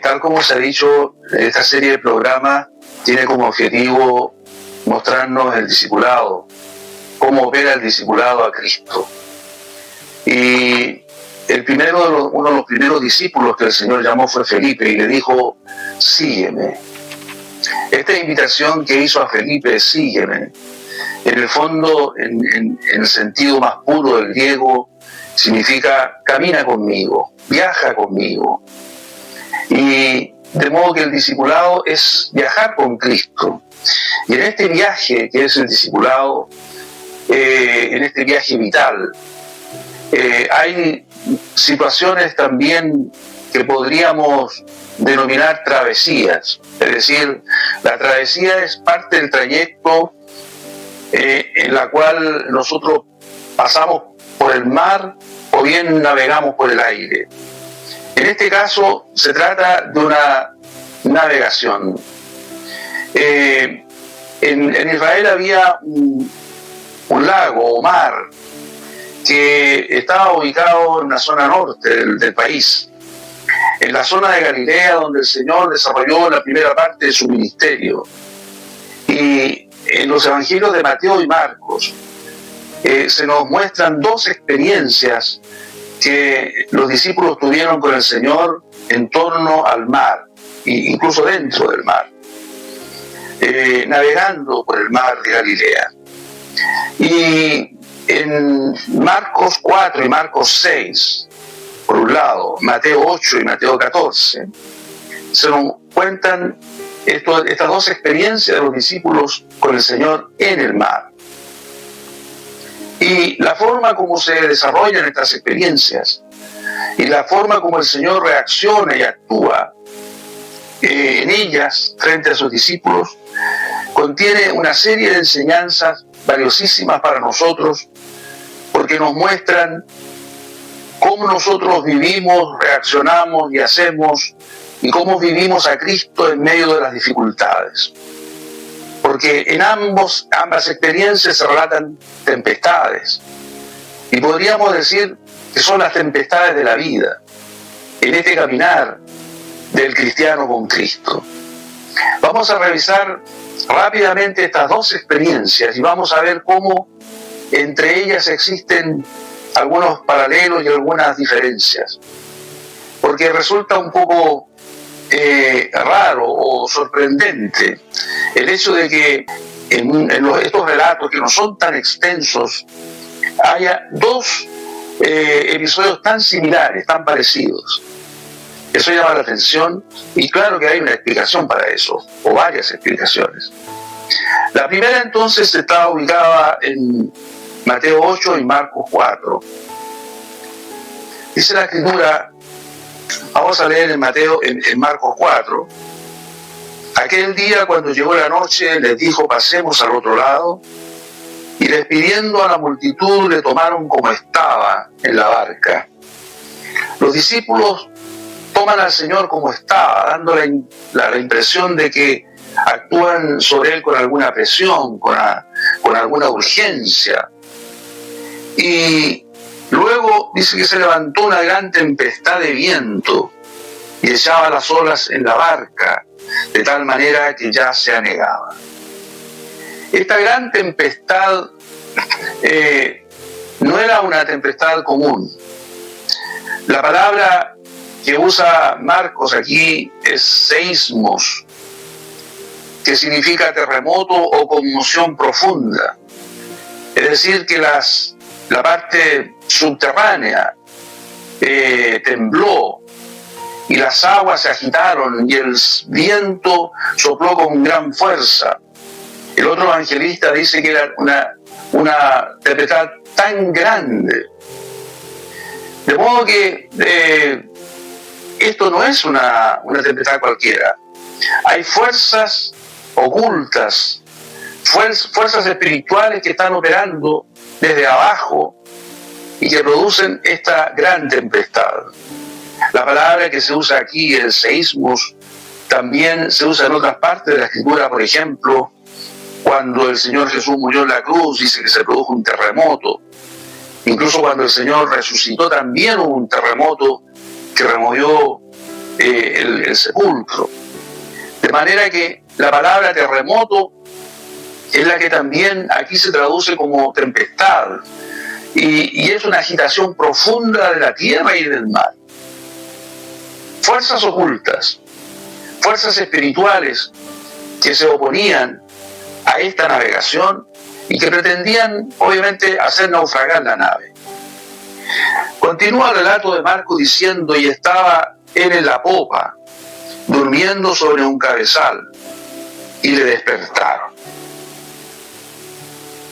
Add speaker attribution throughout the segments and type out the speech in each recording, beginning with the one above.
Speaker 1: Tal como se ha dicho, esta serie de programas tiene como objetivo mostrarnos el discipulado, cómo opera el discipulado a Cristo. Y uno de los primeros discípulos que el Señor llamó fue Felipe y le dijo: sígueme. Esta invitación que hizo a Felipe, sígueme, en el fondo, en el sentido más puro del griego, significa camina conmigo, viaja conmigo. Y de modo que el discipulado es viajar con Cristo. Y en este viaje que es el discipulado, en este viaje vital, hay situaciones también que podríamos denominar travesías. Es decir, la travesía es parte del trayecto en la cual nosotros pasamos por el mar o bien navegamos por el aire. En este caso se trata de una navegación. En Israel había un lago o mar que estaba ubicado en la zona norte del país, en la zona de Galilea, donde el Señor desarrolló la primera parte de su ministerio. Y en los evangelios de Mateo y Marcos se nos muestran dos experiencias que los discípulos tuvieron con el Señor en torno al mar, incluso dentro del mar, navegando por el mar de Galilea. Y en Marcos 4 y Marcos 6, por un lado, Mateo 8 y Mateo 14, se nos cuentan estas dos experiencias de los discípulos con el Señor en el mar. Y la forma como se desarrollan estas experiencias y la forma como el Señor reacciona y actúa en ellas frente a sus discípulos contiene una serie de enseñanzas valiosísimas para nosotros, porque nos muestran cómo nosotros vivimos, reaccionamos y hacemos, y cómo vivimos a Cristo en medio de las dificultades. Porque en ambas experiencias se relatan tempestades, y podríamos decir que son las tempestades de la vida, en este caminar del cristiano con Cristo. Vamos a revisar rápidamente estas dos experiencias y vamos a ver cómo entre ellas existen algunos paralelos y algunas diferencias, porque resulta un poco raro o sorprendente el hecho de que en estos relatos, que no son tan extensos, haya dos episodios tan similares, tan parecidos. Eso llama la atención, y claro que hay una explicación para eso, o varias explicaciones. La primera entonces está ubicada en Mateo 8 y Marcos 4. Dice la Escritura, vamos a leer en Marcos 4. Aquel día, cuando llegó la noche, les dijo: pasemos al otro lado. Y despidiendo a la multitud, le tomaron como estaba en la barca. Los discípulos toman al Señor como estaba, dando la impresión de que actúan sobre él con alguna presión, con alguna urgencia. Y luego dice que se levantó una gran tempestad de viento y echaba las olas en la barca, de tal manera que ya se anegaba. Esta gran tempestad no era una tempestad común. La palabra que usa Marcos aquí es seismos, que significa terremoto o conmoción profunda. Es decir, que la parte subterránea tembló y las aguas se agitaron y el viento sopló con gran fuerza. El otro evangelista dice que era una tempestad tan grande. De modo que esto no es una tempestad cualquiera. Hay fuerzas ocultas, fuerzas espirituales que están operando desde abajo y que producen esta gran tempestad. La palabra que se usa aquí, el seísmos, también se usa en otras partes de la Escritura. Por ejemplo, cuando el Señor Jesús murió en la cruz, dice que se produjo un terremoto. Incluso cuando el Señor resucitó, también hubo un terremoto que removió el sepulcro. De manera que la palabra terremoto es la que también aquí se traduce como tempestad, y es una agitación profunda de la tierra y del mar. Fuerzas ocultas, fuerzas espirituales que se oponían a esta navegación y que pretendían, obviamente, hacer naufragar la nave. Continúa el relato de Marcos diciendo: y estaba él en la popa, durmiendo sobre un cabezal, y le despertaron.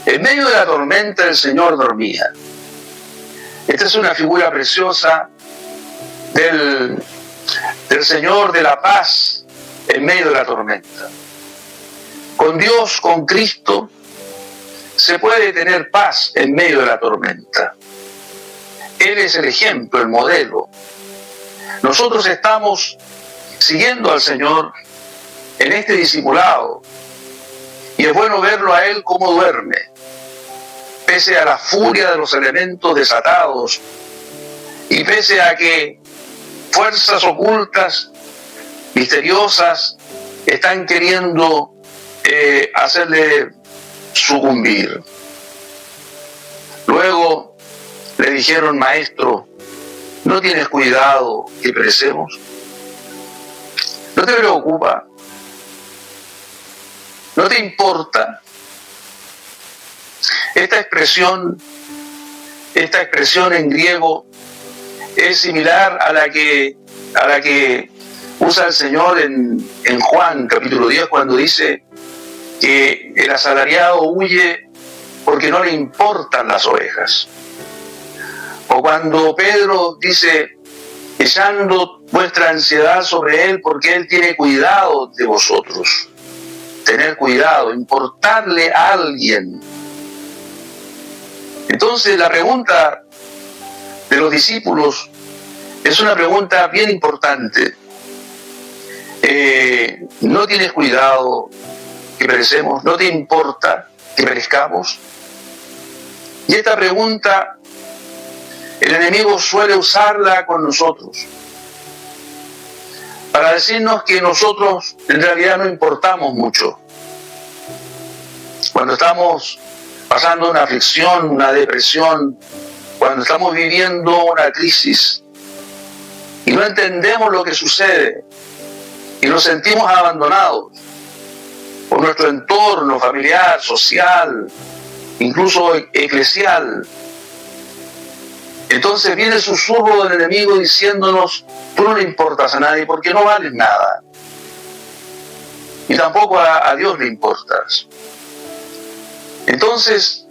Speaker 1: En medio de la tormenta el Señor dormía. Esta es una figura preciosa del Señor de la paz en medio de la tormenta. Con Dios, con Cristo, se puede tener paz en medio de la tormenta. Él es el ejemplo, el modelo. Nosotros estamos siguiendo al Señor en este discipulado, y es bueno verlo a Él cómo duerme, pese a la furia de los elementos desatados, y pese a que fuerzas ocultas, misteriosas, están queriendo hacerle sucumbir. Luego le dijeron: maestro, ¿no tienes cuidado que perecemos? ¿No te preocupa? ¿No te importa? Esta expresión en griego es similar a la que usa el Señor en Juan capítulo 10, cuando dice que el asalariado huye porque no le importan las ovejas. O cuando Pedro dice: echando vuestra ansiedad sobre Él porque Él tiene cuidado de vosotros. Tener cuidado, importarle a alguien. Entonces la pregunta de los discípulos es una pregunta bien importante. ¿No tienes cuidado que perecemos? ¿No te importa que perezcamos? Y esta pregunta el enemigo suele usarla con nosotros para decirnos que nosotros en realidad no importamos mucho. Cuando estamos pasando una aflicción, una depresión, cuando estamos viviendo una crisis y no entendemos lo que sucede y nos sentimos abandonados por nuestro entorno familiar, social, incluso eclesial, entonces viene el susurro del enemigo diciéndonos: tú no le importas a nadie porque no vales nada, y tampoco a Dios le importas. Entonces,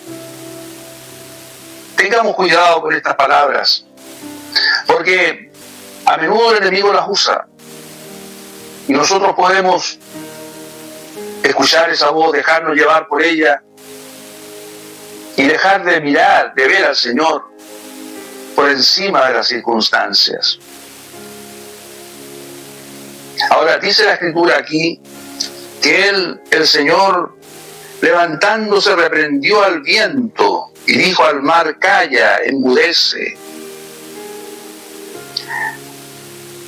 Speaker 1: tengamos cuidado con estas palabras, porque a menudo el enemigo las usa, y nosotros podemos escuchar esa voz, dejarnos llevar por ella, y dejar de mirar, de ver al Señor por encima de las circunstancias. Ahora, dice la Escritura aquí que el Señor, levantándose, reprendió al viento y dijo al mar: calla, enmudece.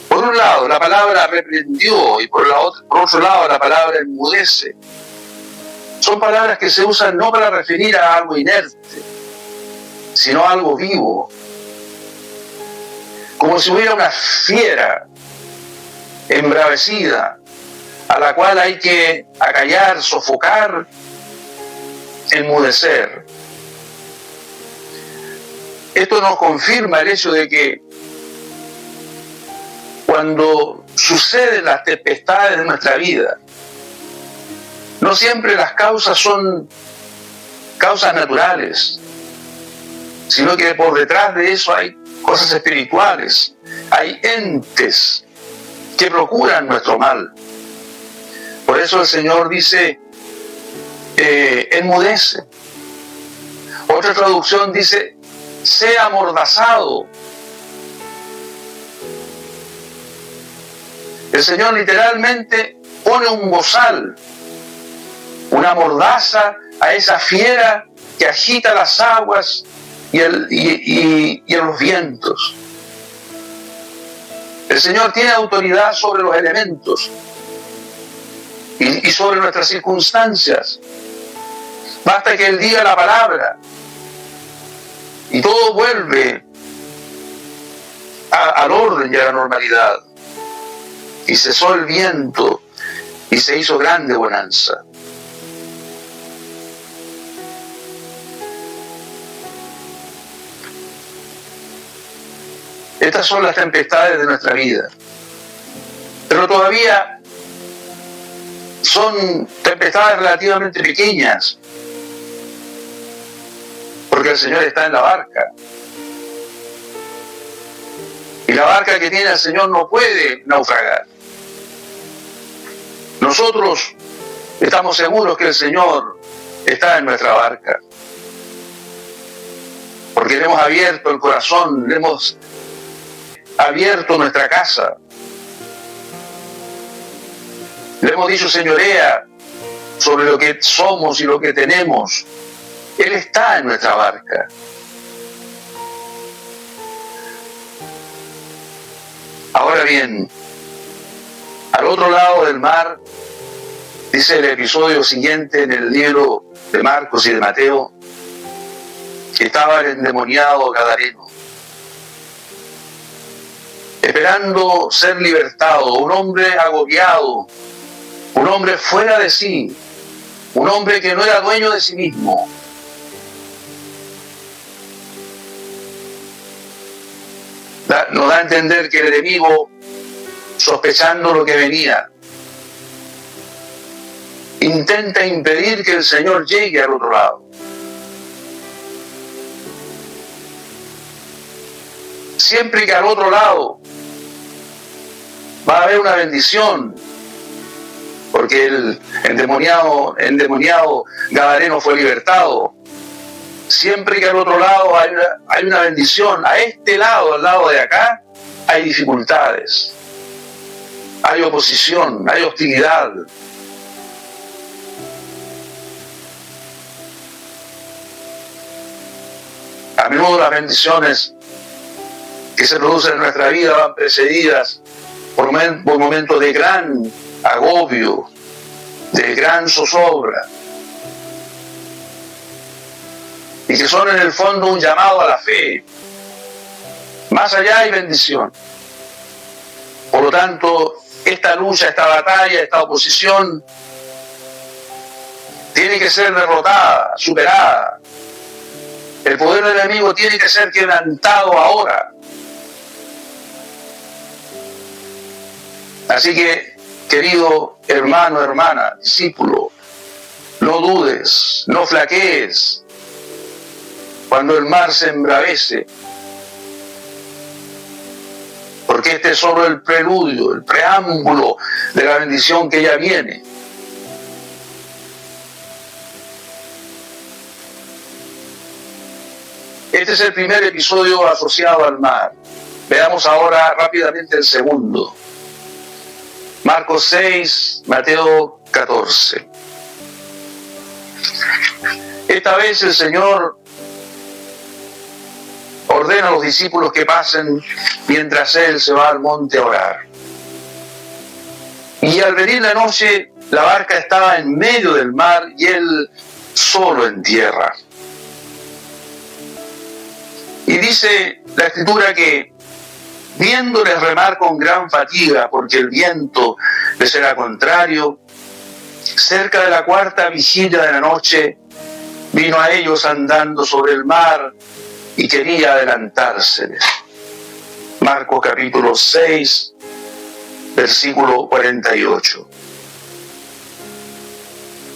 Speaker 1: Por un lado, la palabra reprendió, y por otro lado, la palabra enmudece. Son palabras que se usan no para referir a algo inerte, sino a algo vivo. Como si hubiera una fiera embravecida a la cual hay que acallar, sofocar, enmudecer. Esto nos confirma el hecho de que cuando suceden las tempestades de nuestra vida, no siempre las causas son causas naturales, sino que por detrás de eso hay cosas espirituales, hay entes que procuran nuestro mal. Por eso el Señor dice: enmudece. Otra traducción dice: sea amordazado. El Señor literalmente pone un bozal, una mordaza a esa fiera que agita las aguas y los vientos. El Señor tiene autoridad sobre los elementos y sobre nuestras circunstancias. Basta que Él diga la palabra y todo vuelve al orden y a la normalidad. Y cesó el viento y se hizo grande bonanza. Estas son las tempestades de nuestra vida. Pero todavía son tempestades relativamente pequeñas, porque el Señor está en la barca. Y la barca que tiene el Señor no puede naufragar. Nosotros estamos seguros que el Señor está en nuestra barca, porque le hemos abierto el corazón, le hemos abierto nuestra casa. Le hemos dicho señorea sobre lo que somos y lo que tenemos. Él está en nuestra barca. Ahora bien, al otro lado del mar, dice el episodio siguiente en el libro de Marcos y de Mateo, estaba el endemoniado gadareno, esperando ser libertado, un hombre agobiado, un hombre fuera de sí, un hombre que no era dueño de sí mismo. Nos da a entender que el enemigo, sospechando lo que venía, intenta impedir que el Señor llegue al otro lado. Siempre que al otro lado va a haber una bendición, porque el endemoniado gadareno fue libertado. Siempre que al otro lado hay una bendición, a este lado, al lado de acá, hay dificultades, hay oposición, hay hostilidad. A menudo las bendiciones que se producen en nuestra vida van precedidas por momentos de gran agobio, de gran zozobra, y que son en el fondo un llamado a la fe. Más allá hay bendición. Por lo tanto, esta lucha, esta batalla, esta oposición tiene que ser derrotada, superada. El poder del enemigo tiene que ser quebrantado ahora. Así que, querido hermano, hermana, discípulo, no dudes, no flaquees cuando el mar se embravece, porque este es solo el preludio, el preámbulo de la bendición que ya viene. Este es el primer episodio asociado al mar. Veamos ahora rápidamente el segundo. Marcos 6, Mateo 14. Esta vez el Señor ordena a los discípulos que pasen mientras Él se va al monte a orar. Y al venir la noche, la barca estaba en medio del mar y Él solo en tierra. Y dice la Escritura que, viéndoles remar con gran fatiga, porque el viento les era contrario, cerca de la cuarta vigilia de la noche, vino a ellos andando sobre el mar y quería adelantárseles. Marcos capítulo 6, versículo 48.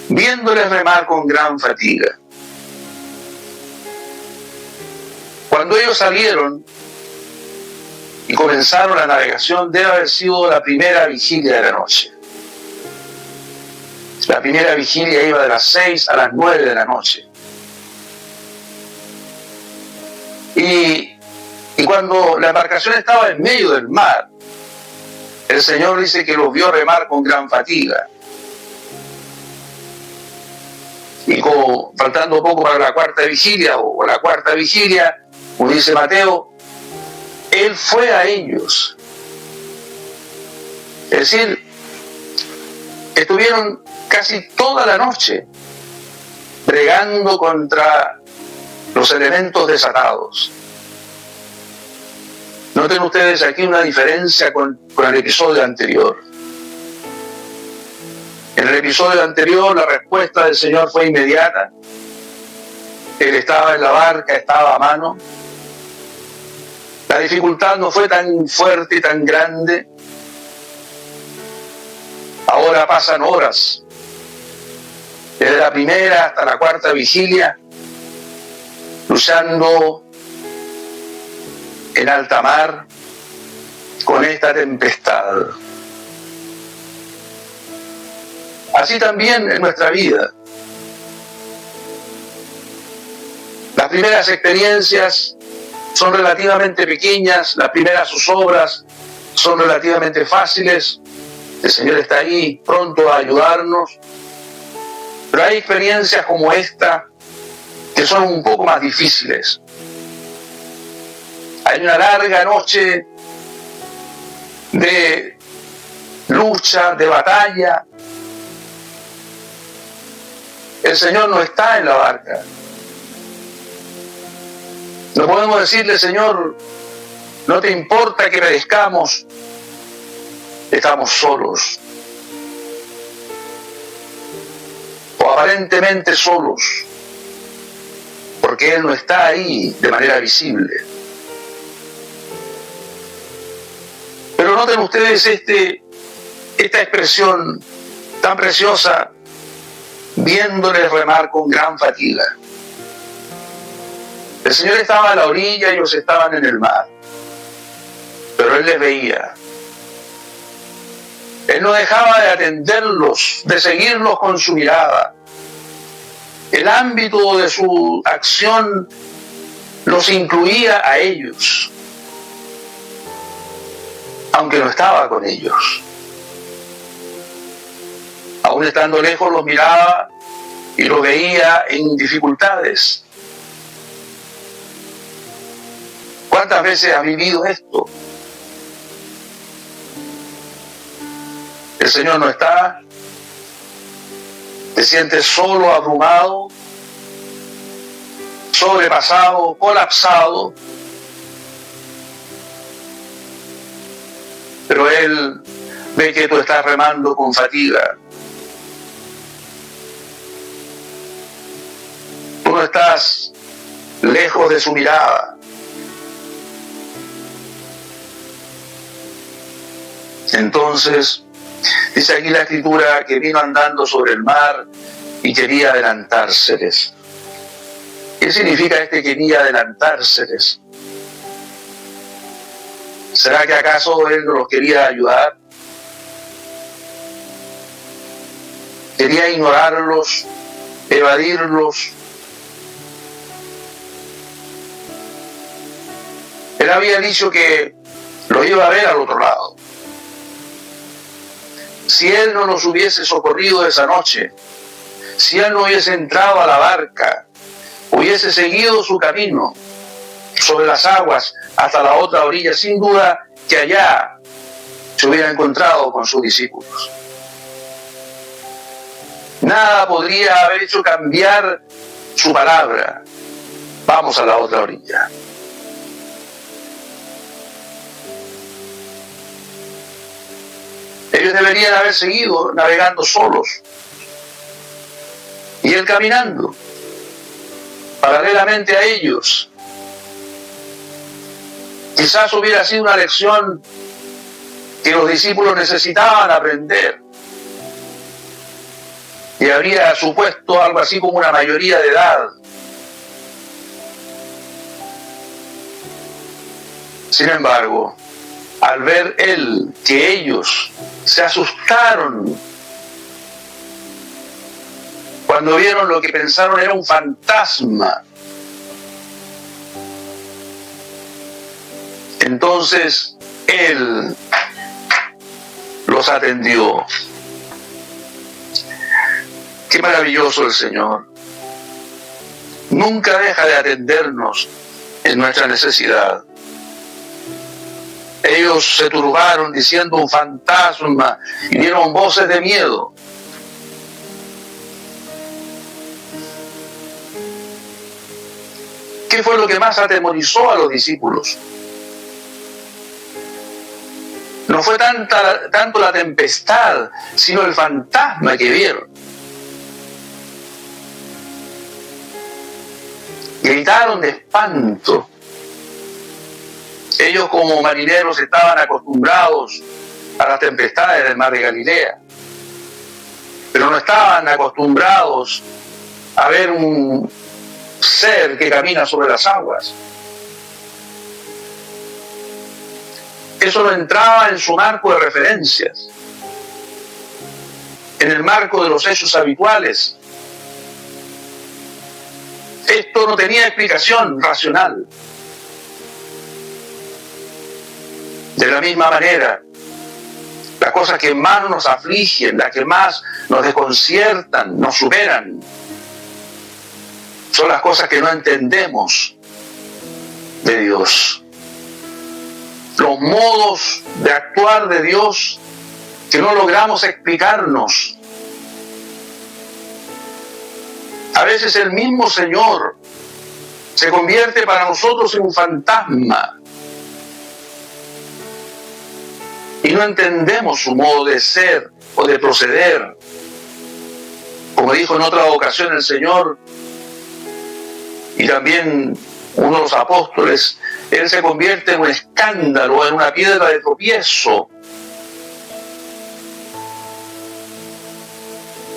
Speaker 1: Viéndoles remar con gran fatiga. Cuando ellos salieron y comenzaron la navegación, debe haber sido la primera vigilia de la noche. La primera vigilia iba de las 6 a las 9 de la noche. Y cuando la embarcación estaba en medio del mar, el Señor dice que los vio remar con gran fatiga. Y como faltando poco para la cuarta vigilia, como dice Mateo, Él fue a ellos Es decir, estuvieron casi toda la noche bregando contra los elementos desatados. Noten ustedes aquí una diferencia con el episodio anterior. En el episodio anterior la respuesta del Señor fue inmediata. Él estaba en la barca, estaba a mano. La dificultad no fue tan fuerte y tan grande. Ahora pasan horas, desde la primera hasta la cuarta vigilia, luchando en alta mar con esta tempestad. Así también en nuestra vida. Las primeras experiencias son relativamente pequeñas, las primeras zozobras son relativamente fáciles. El Señor está ahí pronto a ayudarnos. Pero hay experiencias como esta que son un poco más difíciles. Hay una larga noche de lucha, de batalla. El Señor no está en la barca. No podemos decirle, Señor, no te importa que perezcamos. Estamos solos. O aparentemente solos. Porque Él no está ahí de manera visible. Pero noten ustedes esta expresión tan preciosa, viéndoles remar con gran fatiga. El Señor estaba a la orilla y ellos estaban en el mar. Pero Él les veía. Él no dejaba de atenderlos, de seguirlos con su mirada. El ámbito de su acción los incluía a ellos, aunque no estaba con ellos. Aún estando lejos los miraba y los veía en dificultades. ¿Cuántas veces has vivido esto? El Señor no está, te sientes solo, abrumado, sobrepasado, colapsado, pero Él ve que tú estás remando con fatiga. Tú no estás lejos de su mirada. Entonces, dice aquí la Escritura que vino andando sobre el mar y quería adelantárseles. ¿Qué significa quería adelantárseles? ¿Será que acaso Él no los quería ayudar? ¿Quería ignorarlos, evadirlos? Él había dicho que lo iba a ver al otro lado. Si Él no nos hubiese socorrido esa noche, si Él no hubiese entrado a la barca, hubiese seguido su camino sobre las aguas hasta la otra orilla, sin duda que allá se hubiera encontrado con sus discípulos. Nada podría haber hecho cambiar su palabra. Vamos a la otra orilla. Ellos deberían haber seguido navegando solos. Y Él caminando paralelamente a ellos. Quizás hubiera sido una lección que los discípulos necesitaban aprender. Y habría supuesto algo así como una mayoría de edad. Sin embargo, al ver Él que ellos se asustaron cuando vieron lo que pensaron era un fantasma, entonces Él los atendió. Qué maravilloso el Señor. Nunca deja de atendernos en nuestra necesidad. Ellos se turbaron diciendo un fantasma y dieron voces de miedo. ¿Qué fue lo que más atemorizó a los discípulos? No fue tanto la tempestad, sino el fantasma que vieron. Gritaron de espanto. Ellos como marineros estaban acostumbrados a las tempestades del mar de Galilea, pero no estaban acostumbrados a ver un ser que camina sobre las aguas. Eso no entraba en su marco de referencias, en el marco de los hechos habituales. Esto no tenía explicación racional. De la misma manera, las cosas que más nos afligen, las que más nos desconciertan, nos superan, son las cosas que no entendemos de Dios. Los modos de actuar de Dios que no logramos explicarnos. A veces el mismo Señor se convierte para nosotros en un fantasma y no entendemos su modo de ser o de proceder. Como dijo en otra ocasión el Señor y también uno de los apóstoles, Él se convierte en un escándalo, en una piedra de tropiezo.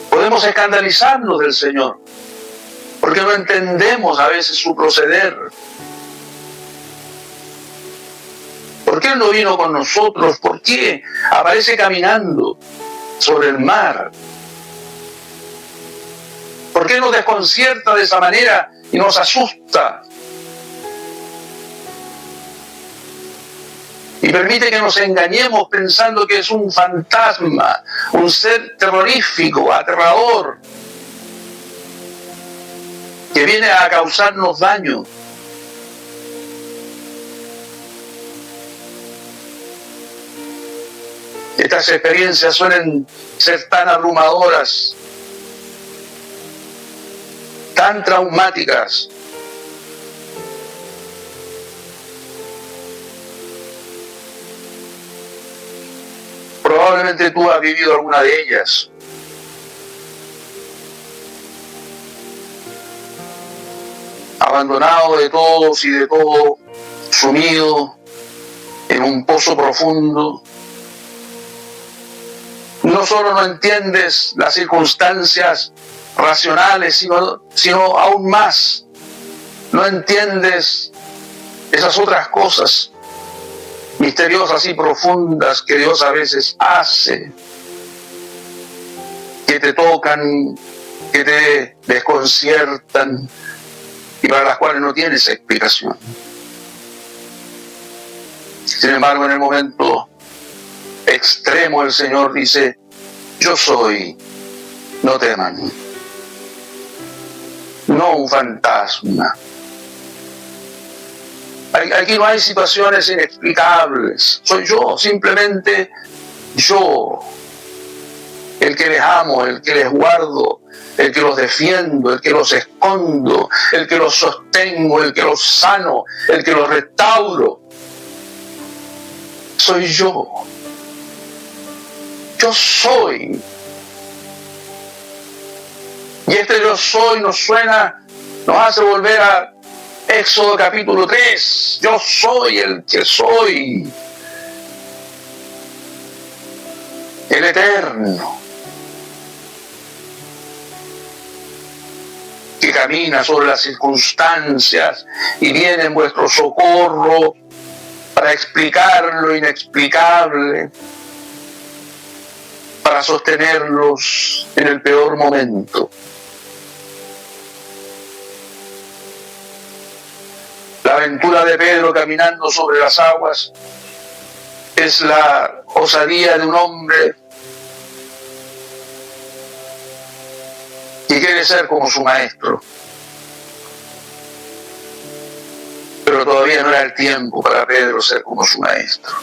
Speaker 1: Podemos escandalizarnos del Señor, porque no entendemos a veces su proceder. ¿Por qué Él no vino con nosotros? ¿Por qué aparece caminando sobre el mar? ¿Por qué nos desconcierta de esa manera y nos asusta? Y permite que nos engañemos pensando que es un fantasma, un ser terrorífico, aterrador, que viene a causarnos daño. Estas experiencias suelen ser tan abrumadoras, tan traumáticas, probablemente tú has vivido alguna de ellas. Abandonado de todos y de todo, sumido en un pozo profundo. No solo no entiendes las circunstancias racionales, sino aún más, no entiendes esas otras cosas misteriosas y profundas que Dios a veces hace, que te tocan, que te desconciertan y para las cuales no tienes explicación. Sin embargo, en el momento extremo el Señor dice: yo soy, no teman. No un fantasma. Aquí no hay situaciones inexplicables. Soy yo, simplemente yo, el que les amo, el que les guardo, el que los defiendo, el que los escondo, el que los sostengo, el que los sano, el que los restauro. Soy yo. Yo soy. Y este yo soy nos hace volver a Éxodo capítulo 3. Yo soy el que soy. El Eterno. Que camina sobre las circunstancias y viene en vuestro socorro para explicar lo inexplicable, para sostenerlos en el peor momento. La aventura de Pedro caminando sobre las aguas es la osadía de un hombre que quiere ser como su maestro. Pero todavía no era el tiempo para Pedro ser como su maestro.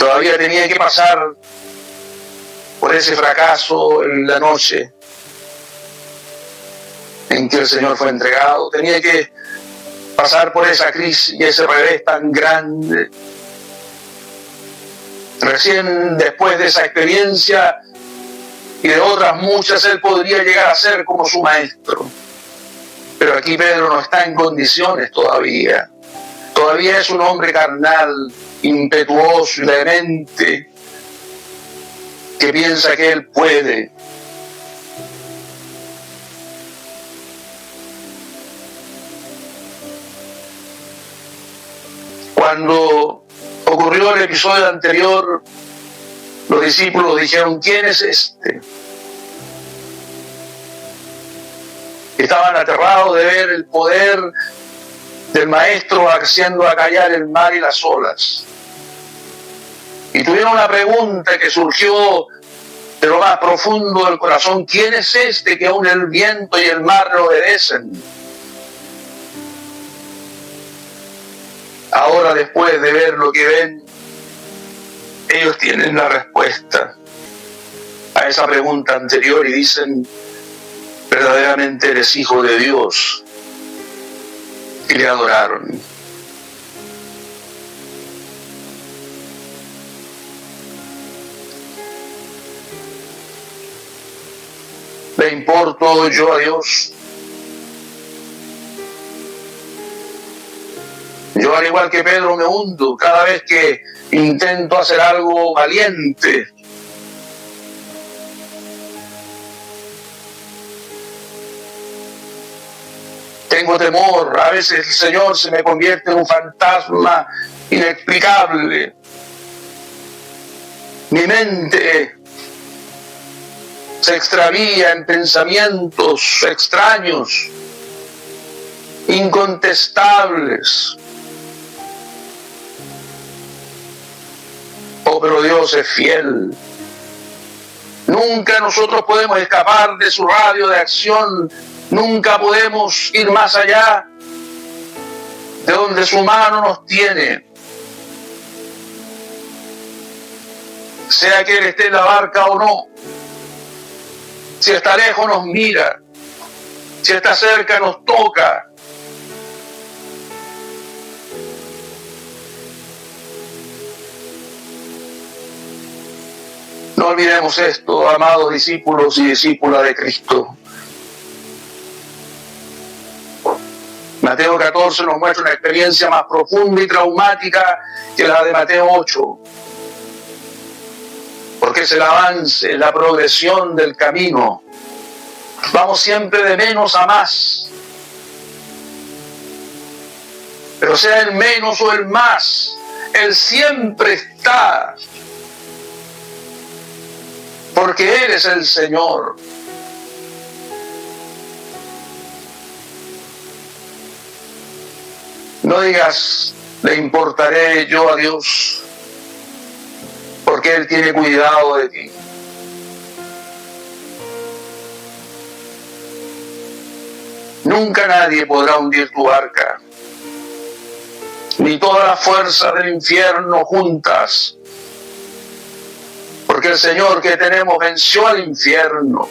Speaker 1: Todavía tenía que pasar por ese fracaso en la noche en que el Señor fue entregado. Tenía que pasar por esa crisis y ese revés tan grande. Recién después de esa experiencia y de otras muchas, él podría llegar a ser como su maestro. Pero aquí Pedro no está en condiciones todavía. Todavía es un hombre carnal, impetuoso y vehemente, que piensa que él puede. Cuando ocurrió el episodio anterior, los discípulos dijeron: ¿quién es este? Estaban aterrados de ver el poder del Maestro haciendo acallar el mar y las olas. Y tuvieron una pregunta que surgió de lo más profundo del corazón: ¿quién es este que aún el viento y el mar le obedecen? Ahora, después de ver lo que ven, ellos tienen la respuesta a esa pregunta anterior y dicen: verdaderamente eres hijo de Dios. Y le adoraron. ¿Le importo yo a Dios? Yo, al igual que Pedro, me hundo cada vez que intento hacer algo valiente. Tengo temor, a veces el Señor se me convierte en un fantasma inexplicable. Mi mente se extravía en pensamientos extraños, incontestables. Oh, pero Dios es fiel. Nunca nosotros podemos escapar de su radio de acción. Nunca podemos ir más allá de donde su mano nos tiene. Sea que Él esté en la barca o no. Si está lejos nos mira. Si está cerca nos toca. No olvidemos esto, amados discípulos y discípulas de Cristo. Mateo 14 nos muestra una experiencia más profunda y traumática que la de Mateo 8. Porque es el avance, la progresión del camino. Vamos siempre de menos a más. Pero sea el menos o el más, Él siempre está. Porque Él es el Señor. No digas: le importaré yo a Dios, porque Él tiene cuidado de ti. Nunca nadie podrá hundir tu barca, ni todas las fuerzas del infierno juntas, porque el Señor que tenemos venció al infierno.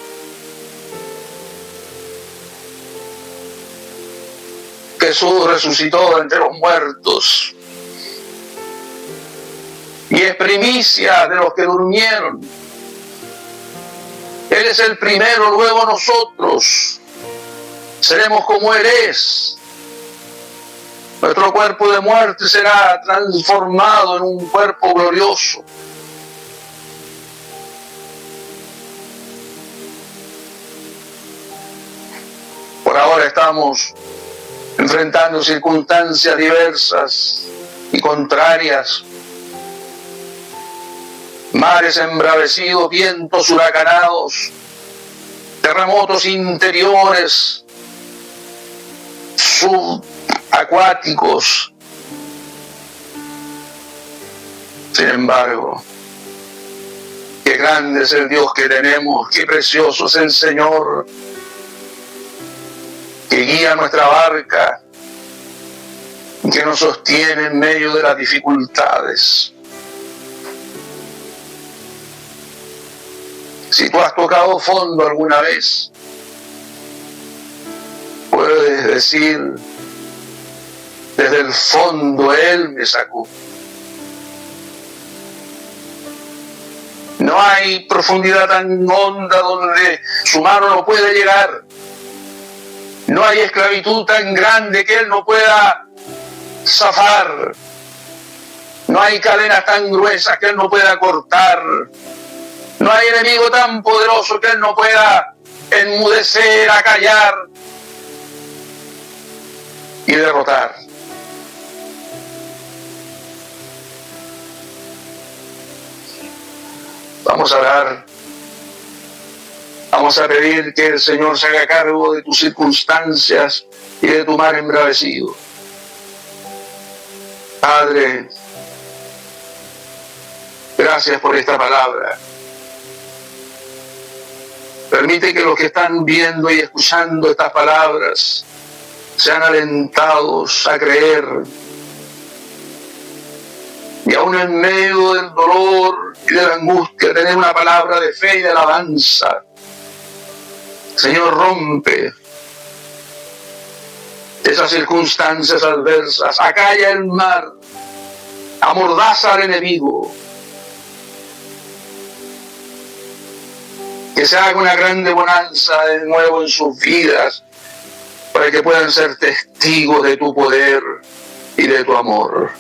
Speaker 1: Jesús resucitó entre los muertos y es primicia de los que durmieron. Él es el primero, luego nosotros seremos como Él es. Nuestro cuerpo de muerte será transformado en un cuerpo glorioso. Por ahora estamos enfrentando circunstancias diversas y contrarias, mares embravecidos, vientos huracanados, terremotos interiores, subacuáticos. Sin embargo, qué grande es el Dios que tenemos, qué precioso es el Señor que guía nuestra barca, que nos sostiene en medio de las dificultades. Si tú has tocado fondo alguna vez, puedes decir, desde el fondo Él me sacó. No hay profundidad tan honda donde su mano no puede llegar. No hay esclavitud tan grande que Él no pueda zafar. No hay cadenas tan gruesas que Él no pueda cortar. No hay enemigo tan poderoso que Él no pueda enmudecer, acallar y derrotar. Vamos a orar. Vamos a pedir que el Señor se haga cargo de tus circunstancias y de tu mar embravecido. Padre, gracias por esta palabra. Permite que los que están viendo y escuchando estas palabras sean alentados a creer. Y aún en medio del dolor y de la angustia, tener una palabra de fe y de alabanza. Señor, rompe esas circunstancias adversas, acalla el mar, amordaza al enemigo. Que se haga una grande bonanza de nuevo en sus vidas, para que puedan ser testigos de tu poder y de tu amor.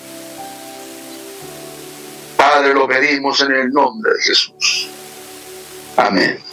Speaker 1: Padre, lo pedimos en el nombre de Jesús. Amén.